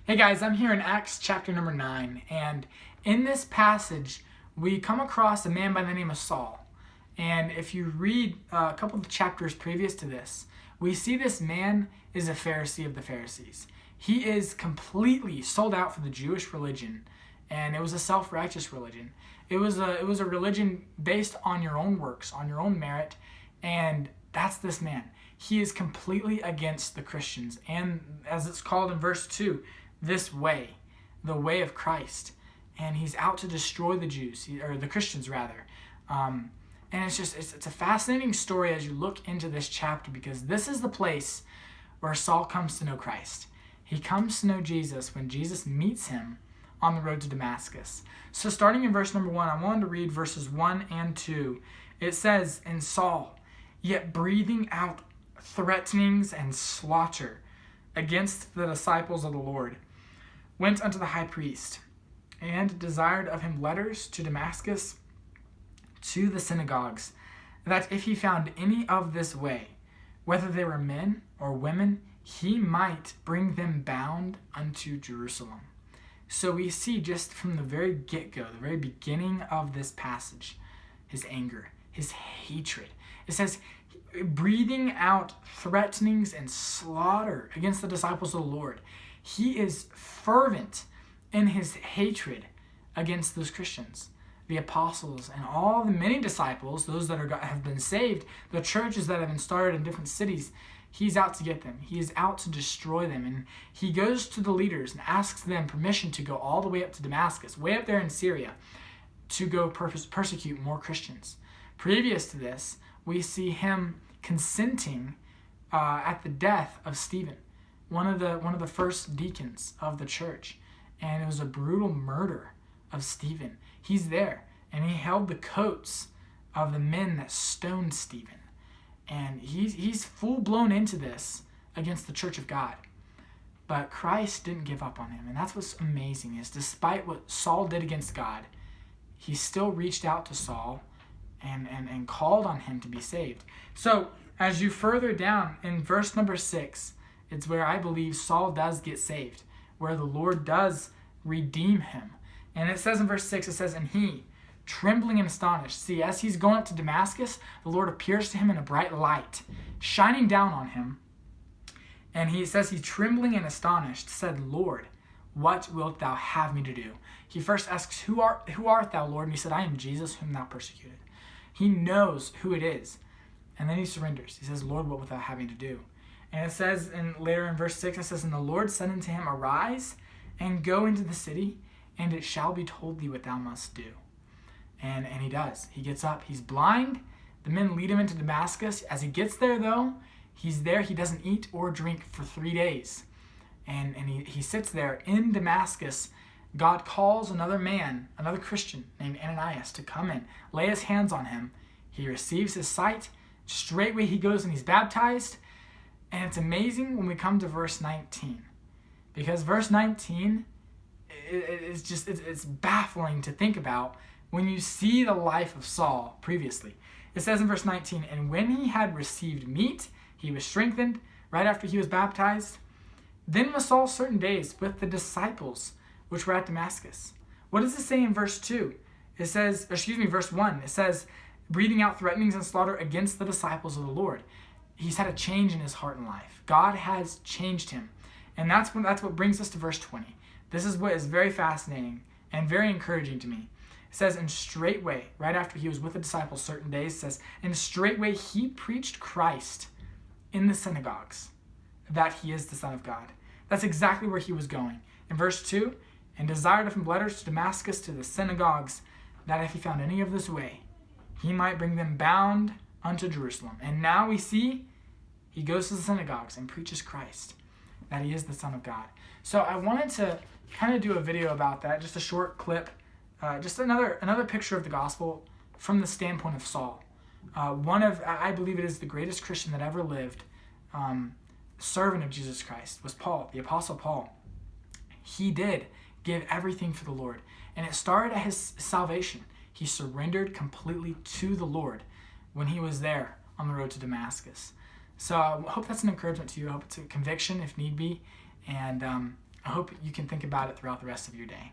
Hey guys, I'm here in Acts chapter number 9, and in this passage, we come across a man by the name of Saul. And if you read a couple of chapters previous to this, we see this man is a Pharisee of the Pharisees. He is completely sold out for the Jewish religion, and it was a self-righteous religion. It was a religion based on your own works, on your own merit, and that's this man. He is completely against the Christians, and as it's called in verse 2, this way, the way of Christ, and he's out to destroy the Jews, or the Christians rather. And it's a fascinating story as you look into this chapter, because this is the place where Saul comes to know Christ. He comes to know Jesus when Jesus meets him on the road to Damascus. So starting in verse number 1, I wanted to read verses 1 and 2. It says, "And Saul, yet breathing out threatenings and slaughter against the disciples of the Lord, went unto the high priest, and desired of him letters to Damascus, to the synagogues, that if he found any of this way, whether they were men or women, he might bring them bound unto Jerusalem." So we see just from the very get-go, the very beginning of this passage, his anger, his hatred. It says, breathing out threatenings and slaughter against the disciples of the Lord. He is fervent in his hatred against those Christians, the apostles, and all the many disciples, those that have been saved, the churches that have been started in different cities. He's out to get them. He is out to destroy them. And he goes to the leaders and asks them permission to go all the way up to Damascus, way up there in Syria, to go persecute more Christians. Previous to this, we see him consenting at the death of Stephen, one of the first deacons of the church, and it was a brutal murder of Stephen. He's there, and he held the coats of the men that stoned Stephen, and he's full blown into this against the church of God. But Christ didn't give up on him, and that's what's amazing, is despite what Saul did against God, he still reached out to Saul and called on him to be saved. So as you further down in verse number 6, it's where I believe Saul does get saved, where the Lord does redeem him. And it says in verse 6, it says, "And he, trembling and astonished," see, as he's going up to Damascus, the Lord appears to him in a bright light, shining down on him. And he says he's trembling and astonished, said, "Lord, what wilt thou have me to do?" He first asks, who art thou, Lord? And he said, "I am Jesus whom thou persecuted." He knows who it is. And then he surrenders. He says, "Lord, what wilt thou have me to do?" And it says later in verse 6, it says, "And the Lord said unto him, Arise, and go into the city, and it shall be told thee what thou must do." And he does. He gets up. He's blind. The men lead him into Damascus. As he gets there, though, he's there. He doesn't eat or drink for 3 days. And he sits there in Damascus. God calls another man, another Christian named Ananias, to come in, lay his hands on him. He receives his sight. Straightway he goes and he's baptized. And it's amazing when we come to verse 19. Because verse 19, it's baffling to think about when you see the life of Saul previously. It says in verse 19, "And when he had received meat, he was strengthened," right after he was baptized. "Then was Saul certain days with the disciples which were at Damascus." What does it say in verse 2? It says, verse 1. It says, breathing out threatenings and slaughter against the disciples of the Lord. He's had a change in his heart and life. God has changed him. And that's what brings us to verse 20. This is what is very fascinating and very encouraging to me. It says, "And straightway," right after he was with the disciples certain days, it says, "And straightway he preached Christ in the synagogues, that he is the Son of God." That's exactly where he was going. In verse 2, "And desired of him letters to Damascus, to the synagogues, that if he found any of this way, he might bring them bound unto Jerusalem." And now we see he goes to the synagogues and preaches Christ, that he is the Son of God. So I wanted to kind of do a video about that, just a short clip, just another picture of the gospel from the standpoint of Saul. I believe it is the greatest Christian that ever lived, servant of Jesus Christ, was Paul, the Apostle Paul. He did give everything for the Lord, and it started at his salvation. He surrendered completely to the Lord when he was there on the road to Damascus. So I hope that's an encouragement to you. I hope it's a conviction if need be. And I hope you can think about it throughout the rest of your day.